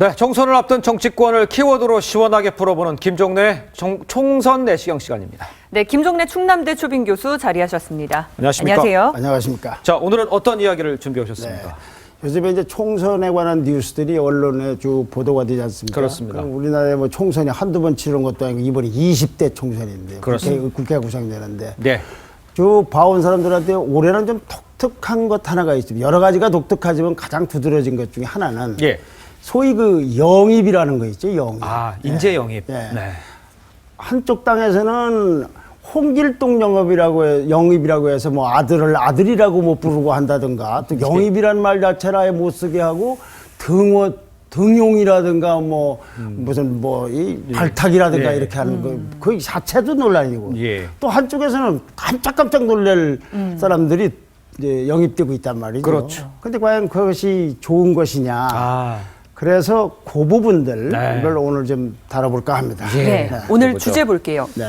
네, 총선을 앞둔 정치권을 키워드로 시원하게 풀어보는 김종래 총선 내시경 시간입니다. 네, 김종래 충남대 초빙 교수 자리하셨습니다. 안녕하십니까? 안녕하세요. 안녕하십니까? 자, 오늘은 어떤 이야기를 준비해 오셨습니까? 네. 요즘에 이제 총선에 관한 뉴스들이 언론에 쭉 보도가 되지 않습니까? 그렇습니다. 우리나라에 뭐 총선이 한두 번 치른 것도 아니고 이번에 20대 총선인데 그렇습니다. 국회가 구성되는데 네. 쭉 봐온 사람들한테 올해는 좀 독특한 것 하나가 있습니다. 여러 가지가 독특하지만 가장 두드러진 것 중에 하나는 예. 소위 그 영입이라는 거 있죠, 영입. 아, 인재 영입. 네. 네. 한쪽 당에서는 홍길동 영입이라고 해서 뭐 아들이라고 못 부르고 한다든가 또 영입이란 말 자체를 아예 못 쓰게 하고 등용이라든가 뭐 무슨 뭐 이 발탁이라든가 네. 이렇게 하는 거 그 자체도 논란이고 예. 또 한쪽에서는 깜짝깜짝 놀랄 사람들이 이제 영입되고 있단 말이죠. 그렇죠. 근데 과연 그것이 좋은 것이냐. 아, 그래서 그 부분들을 네. 오늘 좀 다뤄볼까 합니다. 예. 네, 오늘 주제 볼게요. 네.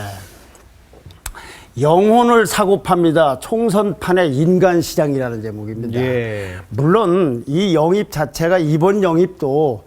영혼을 사고 팝니다. 총선판의 인간시장이라는 제목입니다. 예. 물론 이 영입 자체가 이번 영입도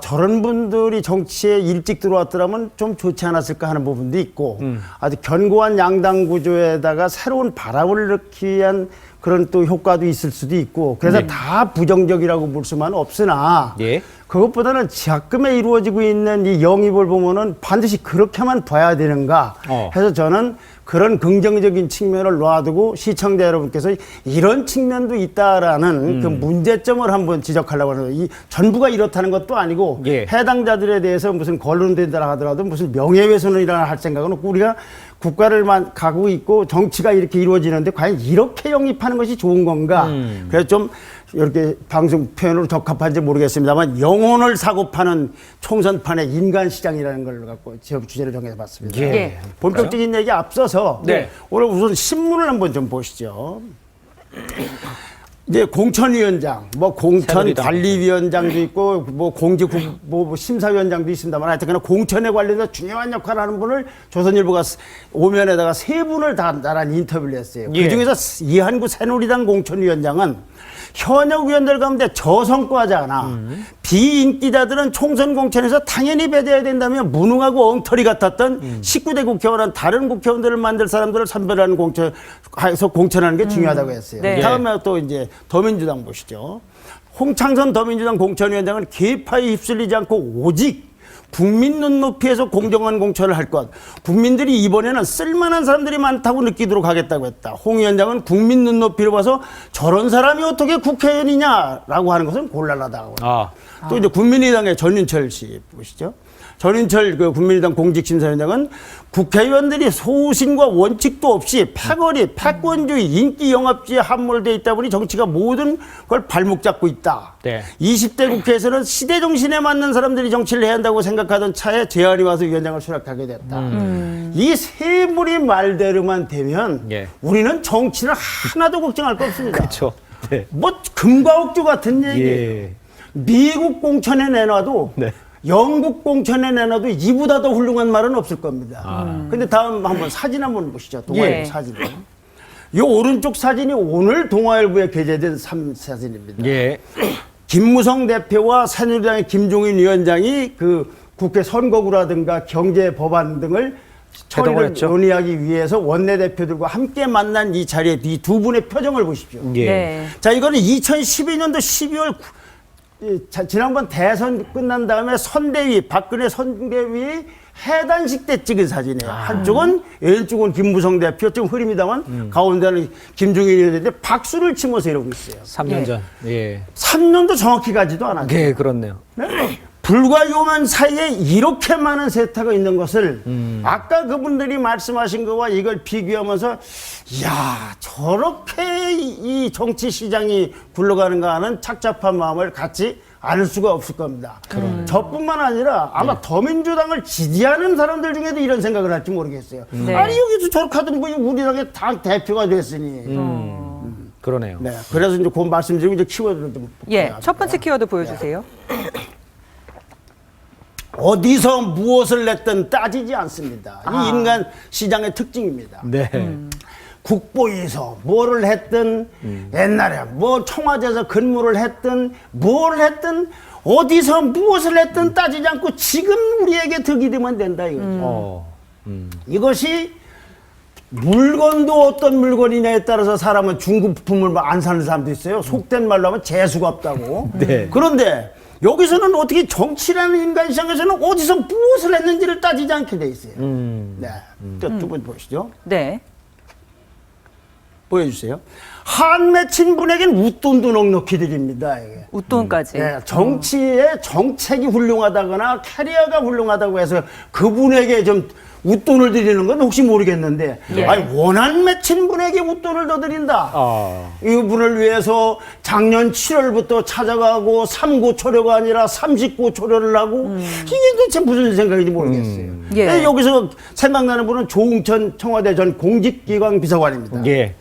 저런 분들이 정치에 일찍 들어왔더라면 좀 좋지 않았을까 하는 부분도 있고 아주 견고한 양당 구조에다가 새로운 바람을 넣기 위한 그런 또 효과도 있을 수도 있고 그래서 다 부정적이라고 볼 수만 없으나 예. 그것보다는 지하금에 이루어지고 있는 이 영입을 보면은 반드시 그렇게만 봐야 되는가 해서 저는 그런 긍정적인 측면을 놔두고 시청자 여러분께서 이런 측면도 있다라는 그 문제점을 한번 지적하려고 하는 이 전부가 이렇다는 것도 아니고 예. 해당자들에 대해서 무슨 권론된다 하더라도 무슨 명예훼손이라 할 생각은 없고 우리가 국가를 가고 있고 정치가 이렇게 이루어지는데 과연 이렇게 영입하는 것이 좋은 건가? 그래서 좀 이렇게 방송 표현으로 적합한지 모르겠습니다만 영혼을 사고 파는 총선판의 인간시장이라는 걸 갖고 제 주제를 정해봤습니다. 예. 예. 본격적인 얘기 앞서서 네. 오늘 우선 신문을 한번 좀 보시죠. 이제 공천위원장, 뭐 공천관리위원장도 있고, 뭐 심사위원장도 있습니다만 하여튼 공천에 관련해서 중요한 역할을 하는 분을 조선일보가 오면에다가 세 분을 다 나란히 인터뷰를 했어요. 예. 그중에서 이한구 새누리당 공천위원장은 현역 의원들 가운데 저성과자나 비인기자들은 총선 공천에서 당연히 배제해야 된다며 무능하고 엉터리 같았던 19대 국회의원은 다른 국회의원들을 만들 사람들을 선별하는 공천해서 공천하는 게 중요하다고 했어요. 네. 다음에 또 이제 더민주당 보시죠. 홍창선 더민주당 공천위원장은 계파에 휩쓸리지 않고 오직 국민 눈높이에서 공정한 공천을 할 것. 국민들이 이번에는 쓸만한 사람들이 많다고 느끼도록 하겠다고 했다. 홍 위원장은 국민 눈높이로 봐서 저런 사람이 어떻게 국회의원이냐라고 하는 것은 곤란하다고. 또 이제 국민의당의 전윤철 씨 보시죠. 전윤철 그 국민의당 공직심사위원장은 국회의원들이 소신과 원칙도 없이 패거리, 패권주의, 인기 영합주의에 함몰되어 있다 보니 정치가 모든 걸 발목 잡고 있다. 네. 20대 국회에서는 시대 정신에 맞는 사람들이 정치를 해야 한다고 생각하던 차에 제안이 와서 위원장을 수락하게 됐다. 이 세 분이 말대로만 되면 예. 우리는 정치를 하나도 걱정할 거 없습니다. 그렇죠. 네. 뭐 금과옥조 같은 얘기예요. 예. 미국 공천에 내놔도 네. 영국 공천에 내놔도 이보다 더 훌륭한 말은 없을 겁니다. 근데 다음 한번 사진 한번 보시죠. 동아일보 예. 사진을. 이 오른쪽 사진이 오늘 동아일보에 게재된 사진입니다. 예. 김무성 대표와 새누리당의 김종인 위원장이 그 국회 선거구라든가 경제 법안 등을 대동을 처리를 했죠. 논의하기 위해서 원내대표들과 함께 만난 이 자리에 이 두 분의 표정을 보십시오. 예. 네. 자, 이거는 2012년도 12월 지난번 대선 끝난 다음에 선대위, 박근혜 선대위 해단식 때 찍은 사진이에요. 한쪽은 왼쪽은 김무성 대표, 좀 흐립니다만 가운데는 김종인 의원인데 박수를 치면서 이러고 있어요. 3년 전. 예. 3년도 정확히 가지도 않았죠. 네, 그렇네요. 불과 요만 사이에 이렇게 많은 세타가 있는 것을 아까 그분들이 말씀하신 거와 이걸 비교하면서 야 저렇게 이 정치 시장이 굴러가는가 하는 착잡한 마음을 갖지 않을 수가 없을 겁니다. 저뿐만 아니라 아마 더민주당을 지지하는 사람들 중에도 이런 생각을 할지 모르겠어요. 네. 아니 여기서 저렇게 하던 분이 우리 당의 당 대표가 됐으니. 그러네요. 네, 그래서 이제 그 말씀드리고 이제 키워드를 좀 예, 첫 번째 키워드 보여주세요. 어디서 무엇을 냈든 따지지 않습니다. 이 인간 시장의 특징입니다. 네. 국보에서 뭐를 했든 옛날에 뭐 청와대에서 근무를 했든 뭘 했든 어디서 무엇을 했든 따지지 않고 지금 우리에게 득이 되면 된다 이거죠. 이것이 물건도 어떤 물건이냐에 따라서 사람은 중고품을 안 사는 사람도 있어요. 속된 말로 하면 재수가 없다고. 네. 그런데 여기서는 어떻게 정치라는 인간시장에서는 어디서 무엇을 했는지를 따지지 않게 돼 있어요. 네. 두 분 보시죠. 네. 보여주세요. 한 맺힌 분에겐 웃돈도 넉넉히 드립니다. 이게. 웃돈까지. 네, 정치의 정책이 훌륭하다거나 캐리어가 훌륭하다고 해서 그분에게 좀 웃돈을 드리는 건 혹시 모르겠는데 예. 아니 원한 맺힌 분에게 웃돈을 더 드린다. 아. 이분을 위해서 작년 7월부터 찾아가고 3고초려가 아니라 30고초려를 하고 이게 도대체 무슨 생각인지 모르겠어요. 예. 네, 여기서 생각나는 분은 조웅천 청와대 전 공직기강 비서관입니다. 예.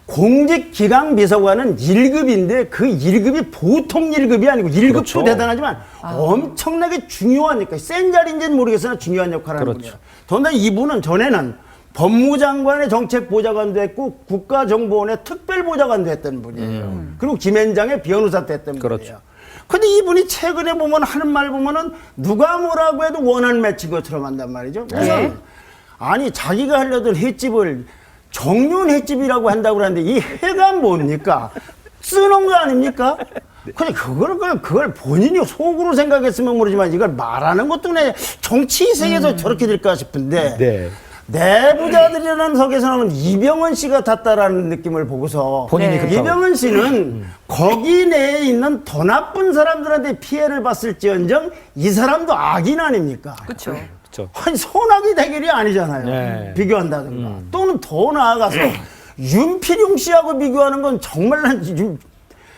공직기강 비서관은 1급인데 그 1급이 보통 1급이 아니고 1급도 그렇죠. 대단하지만 엄청나게 중요하니까 센 자리인지는 모르겠으나 중요한 역할을 하는 그렇죠. 분이에요. 더군다나 이분은 전에는 법무장관의 정책보좌관도 했고 국가정보원의 특별보좌관도 했던 분이에요. 그리고 김앤장의 변호사도 했던 그렇죠. 분이에요. 근데 이분이 최근에 보면 하는 말 보면은 누가 뭐라고 해도 원한 맺힌 것처럼 한단 말이죠. 우선 아니 자기가 하려던 횟집을 정윤 횟집이라고 한다고 그러는데 이 해가 뭡니까? 쓰는 거 아닙니까? 근데 그걸 본인이 속으로 생각했으면 모르지만 이걸 말하는 것도 그냥 정치 세계에서 저렇게 될까 싶은데 네. 내부자들이라는 석에서는 이병헌 씨가 탔다라는 느낌을 보고서 본인이 네. 그렇다고. 이병헌 씨는 거기 내에 있는 더 나쁜 사람들한테 피해를 봤을지언정 이 사람도 악인 아닙니까? 그렇죠. 그렇죠. 아니 선악의 대결이 아니잖아요. 네. 비교한다든가 또는 더 나아가서 윤필용 씨하고 비교하는 건 정말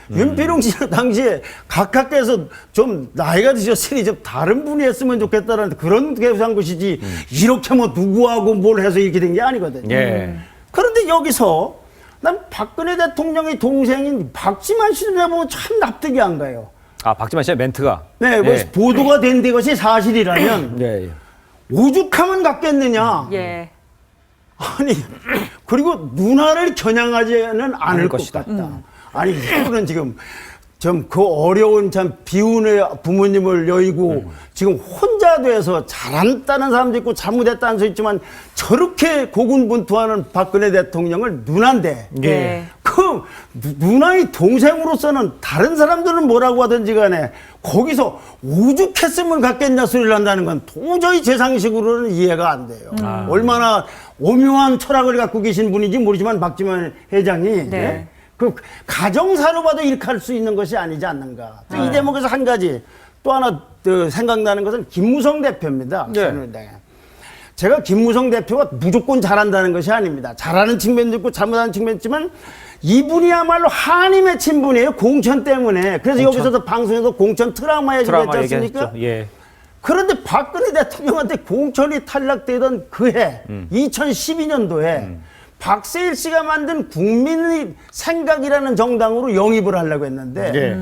윤필용 씨는 당시에 각하께서 좀 나이가 드셨으니 좀 다른 분이 했으면 좋겠다라는 그런 계산 것이지 이렇게 뭐 누구하고 뭘 해서 이렇게 된 게 아니거든요. 예. 그런데 여기서 난 박근혜 대통령의 동생인 박지만 씨를 내보면 참 납득이 안 가요. 아, 박지만 씨의 멘트가. 네, 뭐 보도가 된 것이 사실이라면 예. 오죽하면 갖겠느냐. 예. 아니 그리고 누나를 겨냥하지는 않을 것 것이다. 같다. 아니 이분은 지금 좀 그 어려운 참 비운의 부모님을 여의고 지금 혼자 돼서 잘한다는 사람도 있고 잘못했다는 사람도 있지만 저렇게 고군분투하는 박근혜 대통령을 누나인데 예. 그 누나의 동생으로서는 다른 사람들은 뭐라고 하든지 간에 거기서 오죽했으면 갖겠냐 소리를 한다는 건 도저히 제 상식으로는 이해가 안 돼요. 얼마나 오묘한 철학을 갖고 계신 분인지 모르지만 박지만 회장이 네. 그 가정사로 봐도 이렇게 할 수 있는 것이 아니지 않는가. 이 대목에서 한 가지 또 하나 생각나는 것은 김무성 대표입니다. 네. 새누리당에. 제가 김무성 대표가 무조건 잘한다는 것이 아닙니다. 잘하는 측면도 있고 잘못하는 측면도 있지만 이분이야말로 한이 맺힌 분이에요. 공천 때문에. 그래서 여기서도 방송에서 공천 트라우마 얘기를 했지 않습니까? 얘기했죠. 예. 그런데 박근혜 대통령한테 공천이 탈락되던 그해 2012년도에 박세일 씨가 만든 국민의 생각이라는 정당으로 영입을 하려고 했는데 예.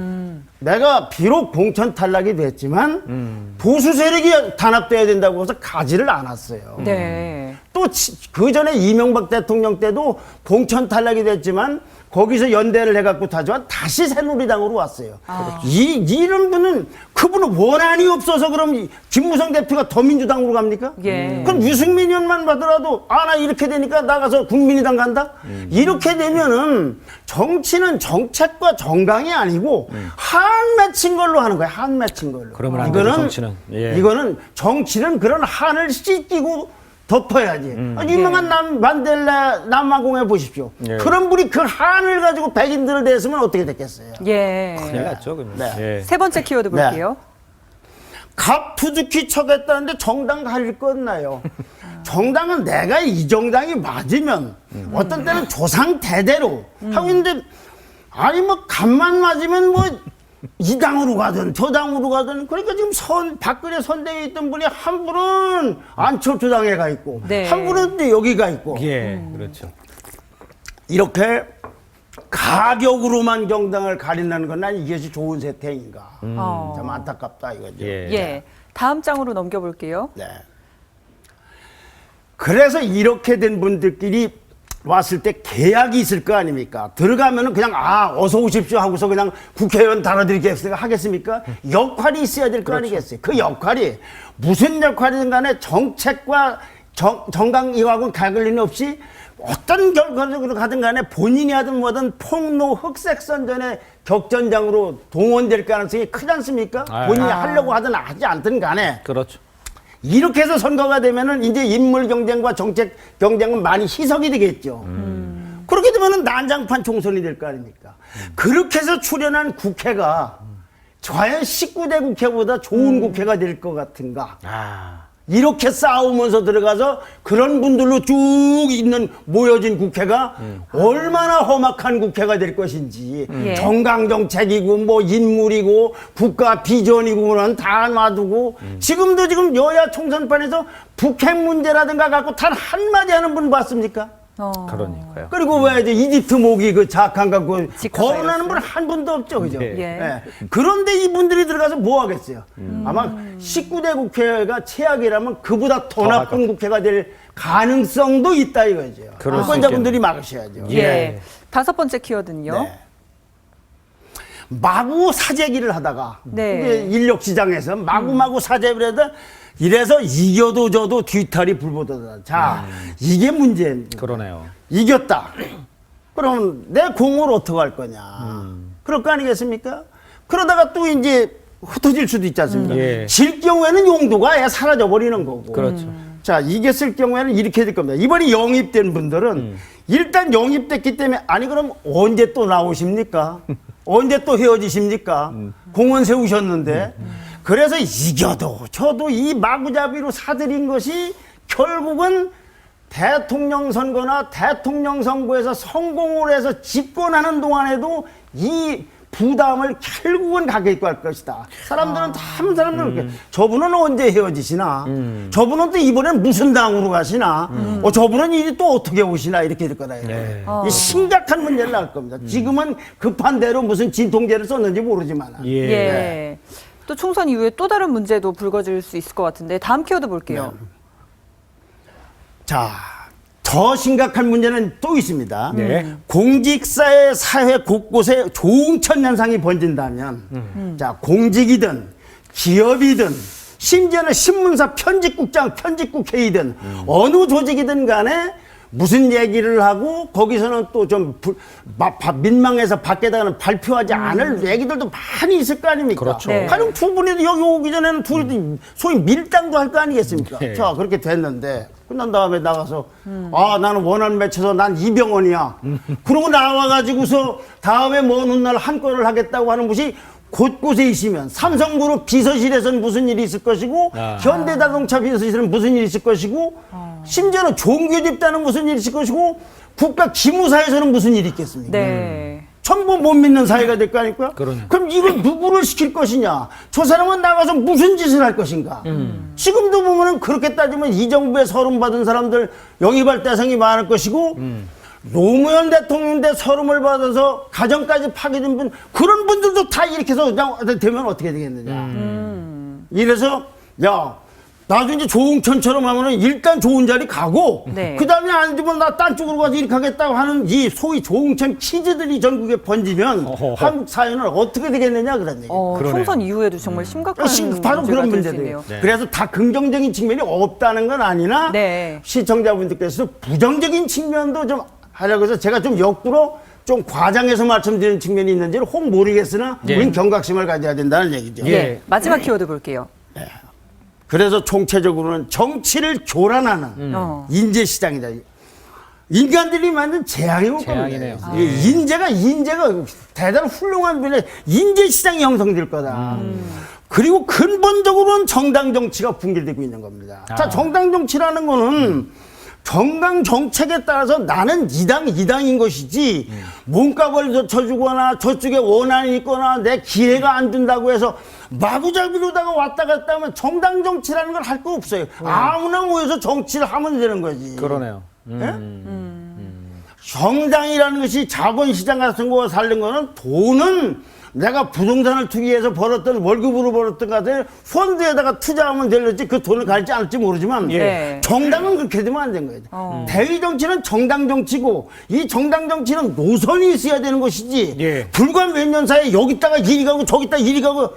내가 비록 공천 탈락이 됐지만 보수 세력이 단합돼야 된다고 해서 가지를 않았어요. 네. 또 그 전에 이명박 대통령 때도 공천 탈락이 됐지만 거기서 연대를 해갖고 다시 새누리당으로 왔어요. 이런 분은 그분은 원한이 없어서 그럼 김무성 대표가 더민주당으로 갑니까? 예. 그럼 유승민 의원만 받더라도 나 이렇게 되니까 나가서 국민의당 간다? 이렇게 되면은 정치는 정책과 정강이 아니고 한 맺힌 걸로 하는 거야. 한 맺힌 걸로. 그러면 안 되죠, 정치는. 예. 이거는 정치는 그런 한을 씻기고 덮어야지. 유명한 만델라 남아공에 보십시오. 예. 그런 분이 그 한을 가지고 백인들을 대했으면 어떻게 됐겠어요? 예. 큰일 났죠, 그러면. 네. 예. 세 번째 키워드 볼게요. 갑투즈키 척했다는데 정당 가릴 건 나요. 정당은 내가 이 정당이 맞으면 어떤 때는 조상 대대로 하고 있는데 아니 뭐 간만 맞으면 뭐 이 당으로 가든 저 당으로 가든 그러니까 지금 박근혜 선대에 있던 분이 한 분은 안철수 당에 가 있고 네. 한 분은 또 여기 가 있고 예. 그렇죠. 이렇게 가격으로만 정당을 가린다는 건 난 이것이 좋은 세태인가. 참 안타깝다 이거죠. 예. 예. 다음 장으로 넘겨볼게요. 네. 그래서 이렇게 된 분들끼리 왔을 때 계약이 있을 거 아닙니까? 들어가면은 그냥 어서 오십시오 하고서 그냥 국회의원 달아드리겠습니까? 하겠습니까? 역할이 있어야 될 거 아니겠어요? 그 역할이 무슨 역할이든 간에 정책과 정강 이하고는 가글림 없이 어떤 결과적으로 가든 간에 본인이 하든 뭐든 폭로 흑색선전의 격전장으로 동원될 가능성이 크지 않습니까? 본인이 하려고 하든 하지 않든 간에. 그렇죠. 이렇게 해서 선거가 되면은 이제 인물 경쟁과 정책 경쟁은 많이 희석이 되겠죠. 그렇게 되면은 난장판 총선이 될 거 아닙니까? 그렇게 해서 출연한 국회가 과연 19대 국회보다 좋은 국회가 될 것 같은가? 이렇게 싸우면서 들어가서 그런 분들로 쭉 있는 모여진 국회가 얼마나 험악한 국회가 될 것인지 예. 정강정책이고 뭐 인물이고 국가 비전이고는 다 놔두고 지금도 지금 여야 총선판에서 북핵 문제라든가 갖고 단 한마디 하는 분 봤습니까? 그러니까요. 그리고 왜 이제 이집트 모기 그 작한 갖고 지카 거론하는 분 바이러스. 한 분도 없죠, 그죠? 예. 예. 그런데 이분들이 들어가서 뭐 하겠어요? 아마 19대 국회가 최악이라면 그보다 더 나쁜 국회가 될 가능성도 있다 이거죠. 그럴 수 유권자분들이 막으셔야죠. 예. 다섯 번째 키워드는요. 네. 마구 사재기를 하다가 네. 이제 인력 시장에서 마구마구 사재기를 하다 이래서 이겨도 져도 뒤탈이 불보듯하다. 자, 이게 문제입니다. 그러네요. 이겼다. 그럼 내 공을 어떻게 할 거냐. 그럴 거 아니겠습니까? 그러다가 또 이제 흩어질 수도 있지 않습니까? 예. 질 경우에는 용도가 아예 사라져 버리는 거고. 그렇죠. 자, 이겼을 경우에는 이렇게 될 겁니다. 이번에 영입된 분들은 일단 영입됐기 때문에 아니 그럼 언제 또 나오십니까? 언제 또 헤어지십니까? 공원 세우셨는데. 그래서 이겨도 저도 이 마구잡이로 사들인 것이 결국은 대통령 선거나 대통령 선거에서 성공을 해서 집권하는 동안에도 이 부담을 결국은 가겠고 할 것이다. 사람들은 한 사람들은 그렇게 저분은 언제 헤어지시나? 저분은 또 이번엔 무슨 당으로 가시나? 저분은 이제 또 어떻게 오시나? 이렇게 될 거다. 네. 이 심각한 문제를 낳을 겁니다. 지금은 급한 대로 무슨 진통제를 썼는지 모르지만. 예. 예. 또 총선 이후에 또 다른 문제도 불거질 수 있을 것 같은데 다음 키워드 볼게요. 자, 더 심각한 문제는 또 있습니다. 네. 공직사회 사회 곳곳에 조응천 현상이 번진다면, 자, 공직이든 기업이든 심지어는 신문사 편집국장, 편집국회의든 어느 조직이든 간에 무슨 얘기를 하고 거기서는 또 좀 민망해서 밖에다가는 발표하지 않을 얘기들도 많이 있을 거 아닙니까? 그렇죠. 네. 가령 두 분이 여기 오기 전에는 둘이 소위 밀당도 할 거 아니겠습니까? 네. 자, 그렇게 됐는데 끝난 다음에 나가서 나는 원한 맺혀서 난 이병헌이야. 그러고 나와가지고서 다음에 먼 훗날 한 건을 하겠다고 하는 것이 곳곳에 있으면 삼성그룹 비서실에서는 무슨 일이 있을 것이고 현대자동차 비서실에는 무슨 일이 있을 것이고 심지어는 종교 집단은 무슨 일이 있을 것이고 국가 기무사에서는 무슨 일이 있겠습니까? 네. 전부 못 믿는 사회가 될 거 아닙니까? 그러네. 그럼 이걸 누구를 시킬 것이냐? 저 사람은 나가서 무슨 짓을 할 것인가? 지금도 보면은 그렇게 따지면 이 정부에 서름 받은 사람들 영입할 대상이 많을 것이고 노무현 대통령인데 서름을 받아서 가정까지 파괴된 분 그런 분들도 다 이렇게 해서 그냥 되면 어떻게 되겠느냐? 이래서 야 나중에 조응천처럼 하면은 일단 좋은 자리 가고 네. 그 다음에 안 되면 나 딴 쪽으로 가서 이렇게 하겠다고 하는 이 소위 조응천 키즈들이 전국에 번지면 한국 사회는 어떻게 되겠느냐 그런 얘기. 그러네요. 총선 이후에도 정말 심각한 바로 문제가 그런 될 수 문제들이에요. 있네요. 네. 그래서 다 긍정적인 측면이 없다는 건 아니나 네. 시청자분들께서 부정적인 측면도 좀 하려고 해서 제가 좀 역으로 좀 과장해서 말씀드리는 측면이 있는지를 혹 모르겠으나 예. 우린 경각심을 가져야 된다는 얘기죠. 예. 네. 마지막 키워드 볼게요. 그래서 총체적으로는 정치를 교란하는 어. 인재 시장이다. 인간들이 만든 재앙이 올 재앙이네요. 겁니다. 인재가 대단히 훌륭한 분의 인재 시장이 형성될 거다. 그리고 근본적으로는 정당 정치가 붕괴되고 있는 겁니다. 자, 정당 정치라는 거는 정당 정책에 따라서 나는 이 당인 것이지 몸값을 쳐주거나 저쪽에 원한이 있거나 내 기회가 안 준다고 해서 마구잡이로다가 왔다 갔다 하면 정당 정치라는 걸 할 거 없어요. 아무나 모여서 정치를 하면 되는 거지. 그러네요. 예? 정당이라는 것이 자본시장 같은 거 살린 거는 돈은 내가 부동산을 투기해서 벌었던 월급으로 벌었던 것을 펀드에다가 투자하면 될지 그 돈을 갈지 않을지 모르지만 예. 정당은 그렇게 되면 안 된 거예요. 대의 정치는 정당 정치고 이 정당 정치는 노선이 있어야 되는 것이지 예. 불과 몇 년 사이에 여기다가 이리 가고 저기다 이리 가고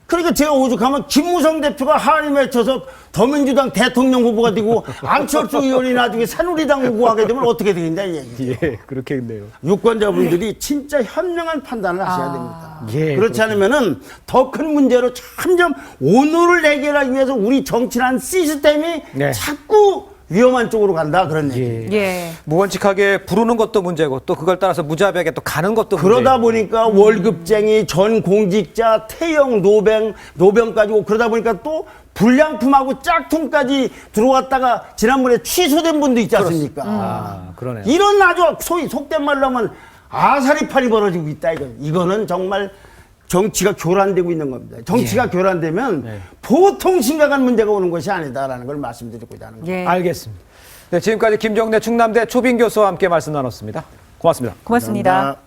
그러니까 제가 오죽하면 김무성 대표가 한이 맺혀서 더민주당 대통령 후보가 되고 안철수 의원이 나중에 새누리당 후보하게 되면 어떻게 되겠냐 이 얘기죠. 예, 그렇겠네요. 유권자분들이 진짜 현명한 판단을 하셔야 됩니다. 예, 그렇지 않으면은 더 큰 문제로 점점 오늘을 해결하기 위해서 우리 정치란 시스템이 네. 자꾸 위험한 쪽으로 간다 그런 얘기. 예. 무원칙하게 부르는 것도 문제고 또 그걸 따라서 무자비하게 또 가는 것도 그러다 문제고. 보니까 월급쟁이, 전 공직자, 태형, 노병까지 오고 그러다 보니까 또 불량품하고 짝퉁까지 들어왔다가 지난번에 취소된 분도 있지 않습니까? 아, 그러네요. 이런 아주 소위 속된 말로 하면 아사리팔이 벌어지고 있다 이거는 정말 정치가 교란되고 있는 겁니다. 정치가 교란되면 네. 보통 심각한 문제가 오는 것이 아니다라는 걸 말씀드리고자 하는 겁니다. 예. 알겠습니다. 네, 지금까지 김정래 충남대 초빙 교수와 함께 말씀 나눴습니다. 고맙습니다. 고맙습니다. 감사합니다.